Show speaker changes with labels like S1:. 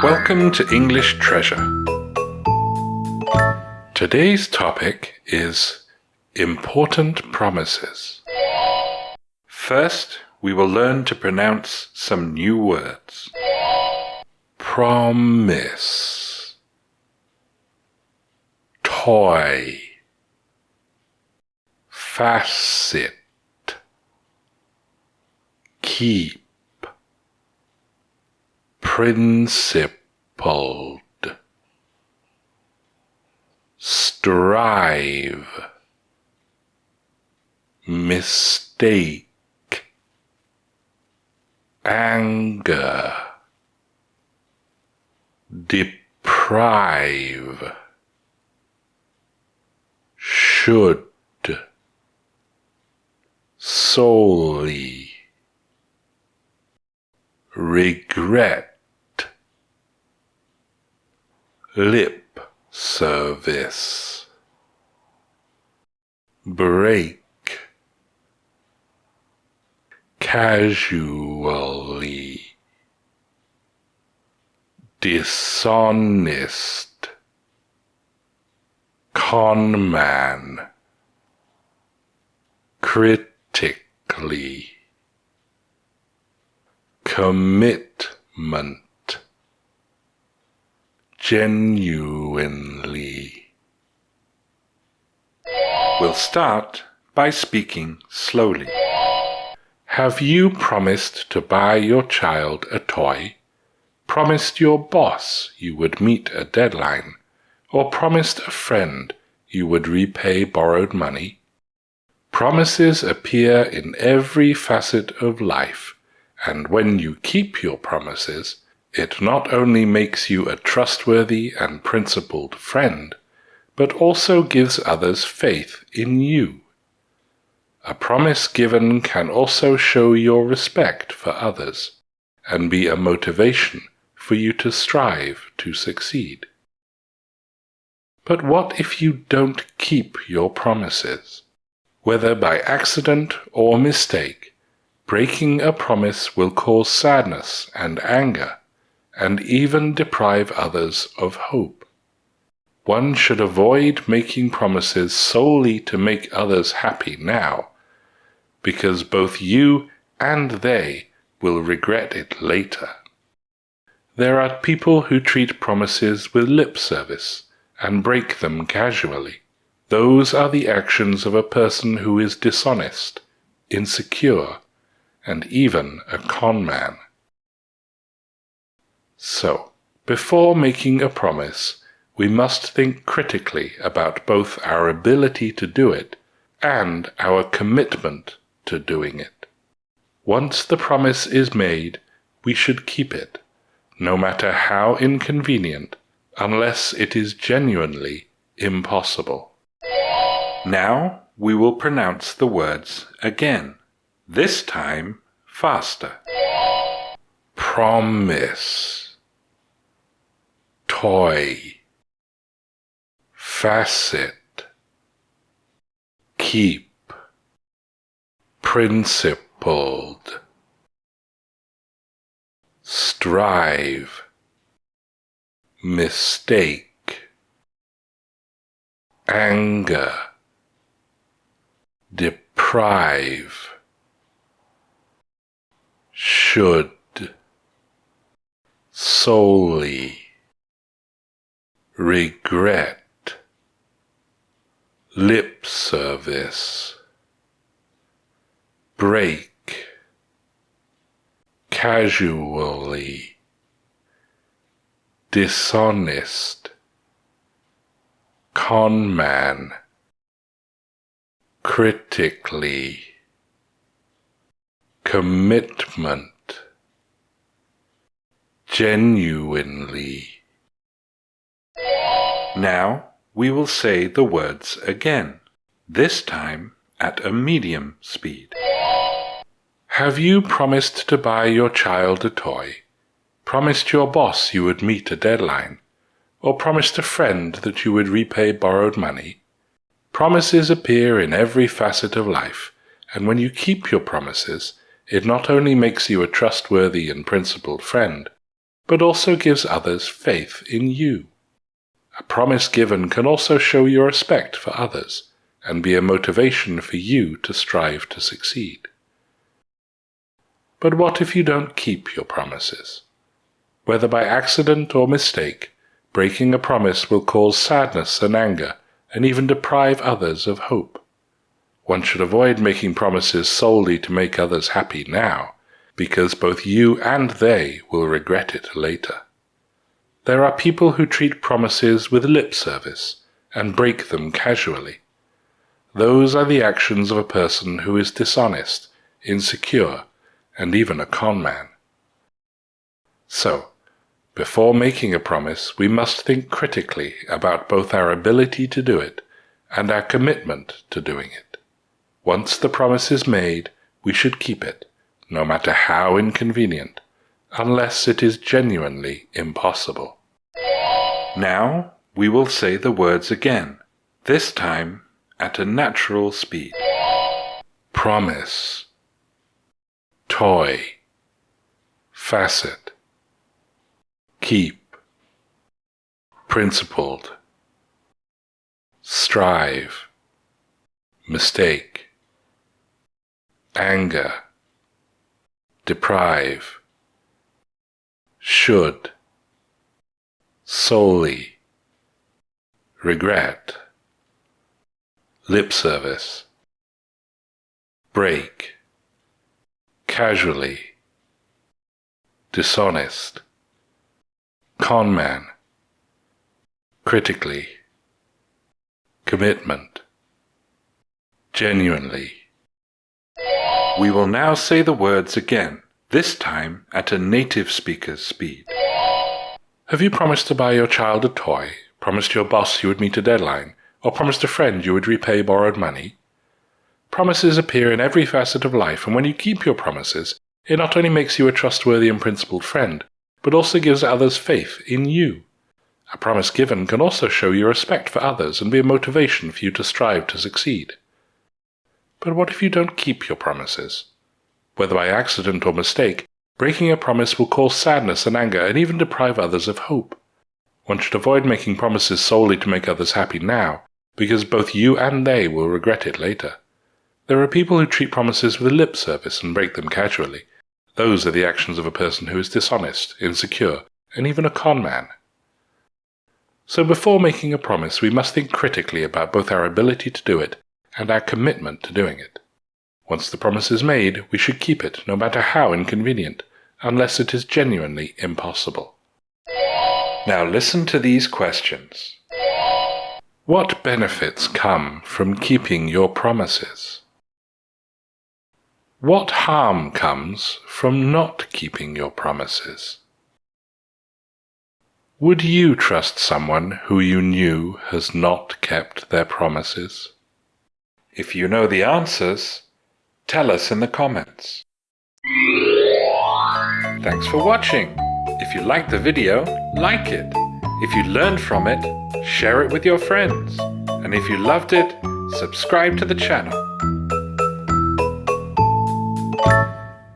S1: Welcome to English Treasure. Today's topic is important promises. First, we will learn to pronounce some new words. Promise, toy, facet, keep, principled, strive, mistake, anger, deprive, should, solely, regret, lip service, break, casually, dishonest, conman, critically, commitment, genuinely. We'll start by speaking slowly. Have you promised to buy your child a toy? Promised your boss you would meet a deadline? Or promised a friend you would repay borrowed money? Promises appear in every facet of life, and when you keep your promises, it not only makes you a trustworthy and principled friend, but also gives others faith in you. A promise given can also show your respect for others, and be a motivation for you to strive to succeed. But what if you don't keep your promises? Whether by accident or mistake, breaking a promise will cause sadness and anger, and even deprive others of hope. One should avoid making promises solely to make others happy now, because both you and they will regret it later. There are people who treat promises with lip service and break them casually. Those are the actions of a person who is dishonest, insecure, and even a con man. So, before making a promise, we must think critically about both our ability to do it and our commitment to doing it. Once the promise is made, we should keep it, no matter how inconvenient, unless it is genuinely impossible. Now we will pronounce the words again, this time faster. Promise, toy, facet, keep, principled, strive, mistake, anger, deprive, should, solely, regret, lip service, break, casually, dishonest, con man, critically, commitment, genuinely. Now we will say the words again, this time at a medium speed. Have you promised to buy your child a toy? Promised your boss you would meet a deadline? Or promised a friend that you would repay borrowed money? Promises appear in every facet of life, and when you keep your promises, it not only makes you a trustworthy and principled friend, but also gives others faith in you. A promise given can also show your respect for others and be a motivation for you to strive to succeed. But what if you don't keep your promises? Whether by accident or mistake, breaking a promise will cause sadness and anger and even deprive others of hope. One should avoid making promises solely to make others happy now, because both you and they will regret it later. There are people who treat promises with lip service and break them casually. Those are the actions of a person who is dishonest, insecure, and even a con man. So, before making a promise, we must think critically about both our ability to do it and our commitment to doing it. Once the promise is made, we should keep it, no matter how inconvenient, unless it is genuinely impossible. Now we will say the words again, this time at a natural speed. Promise, toy, facet, keep, principled, strive, mistake, anger, deprive, should, solely, regret, lip service, break, casually, dishonest, con man, critically, commitment, genuinely. We will now say the words again, this time at a native speaker's speed. Have you promised to buy your child a toy, promised your boss you would meet a deadline, or promised a friend you would repay borrowed money? Promises appear in every facet of life, and when you keep your promises, it not only makes you a trustworthy and principled friend, but also gives others faith in you. A promise given can also show your respect for others and be a motivation for you to strive to succeed. But what if you don't keep your promises? Whether by accident or mistake, breaking a promise will cause sadness and anger and even deprive others of hope. One should avoid making promises solely to make others happy now, because both you and they will regret it later. There are people who treat promises with lip service and break them casually. Those are the actions of a person who is dishonest, insecure, and even a con man. So before making a promise, we must think critically about both our ability to do it and our commitment to doing it. Once the promise is made, we should keep it, no matter how inconvenient, unless it is genuinely impossible. Now listen to these questions. What benefits come from keeping your promises? What harm comes from not keeping your promises? Would you trust someone who you knew has not kept their promises? If you know the answers, tell us in the comments. Thanks for watching. If you liked the video, like it. If you learned from it, share it with your friends. And if you loved it, subscribe to the channel.